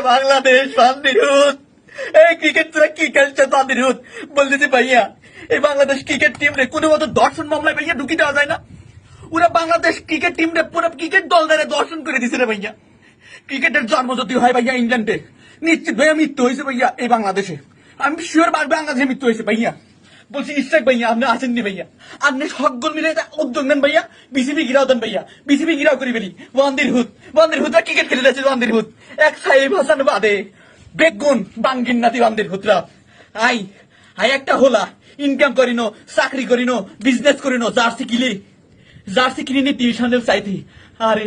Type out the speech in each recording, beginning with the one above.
বাংলাদেশ বান্দিরুত এই ক্রিকেট তোরা কি খেলছে বান্দিরুত বলতেছি ভাইয়া এই বাংলাদেশ ক্রিকেট টিম রে কোনো মতো দর্শন মামলায় ভাইয়া ঢুকি দেওয়া যায় না। ওরা বাংলাদেশ ক্রিকেট টিম রে পুরো ক্রিকেট দল দ্বারা দর্শন করে দিছে রে ভাইয়া। ক্রিকেটের জন্ম যদি হয় ভাইয়া ইংল্যান্ডে, নিশ্চিত ভাইয়া মৃত্যু হয়েছে ভাইয়া এই বাংলাদেশে। আমি শিওর বাংলাদেশে মৃত্যু হয়েছে ভাইয়া। বলছি ইস্টাক ভাইয়া আপনি আসেননি ভাইয়া, আপনি সকল মিলে উদ্যোগ নেন ভাইয়া, বিসিবি গিরাও দেন ভাইয়া, বিসিবি গিরাও করি বেরি ওয়ান্দির হুতরা ক্রিকেট খেলে যাচ্ছে ওয়ান্দির হুত এক সাহেব হাসান বাদে বেগুন বাঙ্গিন নাতি ওয়ান্দির হুতরা আই আই একটা হোলা ইনকাম করিনো, চাকরি করিনো, বিজনেস করিনো, জার্সি কিনে নি টিভি সামনে চাইতি। আরে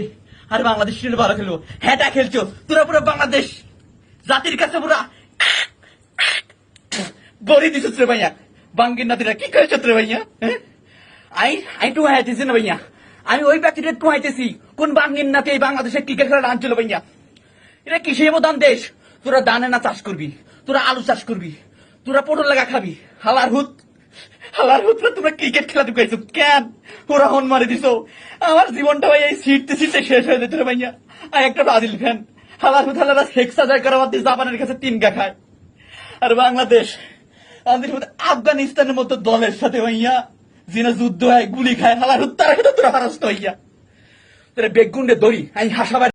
আরে বাংলাদেশ ভালো খেলবো, হ্যাটা খেলছো তোরা পুরো বাংলাদেশ জাতির কাছে পুরা বড়ি দিছ রে ভাইয়া। বাঙ্গির নাতিরা কি করেছ রে ভাইয়া? আই টু হাইতেছি না ভাইয়া, আমি ওই ব্যক্তিটা টু হাইতেছি কোন বাঙ্গির নাতি এই বাংলাদেশের ক্রিকেট খেলা আনছিল ভাইয়া। এটা কিসের মতো দেশ? তোরা দানে না চাষ করবি, তোরা আলু চাষ করবি, তোরা পটল লাগা খাবি। হালার হুতরা তোমরা ক্রিকেট খেলা ঢুকাইছো কেন? ওরা হন মারি দিছ আমার জীবনটা ভাই এই সিটতে শেষ হয়ে যেত রে ভাইয়া। আর একটা ব্রাজিল ফ্যান হালার হুত হালারা সেক্স সাজার করা বাদ দিয়ে জাপানের কাছে 3 গা খায়। আর বাংলাদেশ আমাদের আফগানিস্তানের মতো দলের সাথে ভাইয়া যিনি যুদ্ধ হয় গুলি খায় হালার হুত তারা কিন্তু তোরা পারস্ত হইয়া তোরা বেগুন্ডে দড়ি আমি হাসাবার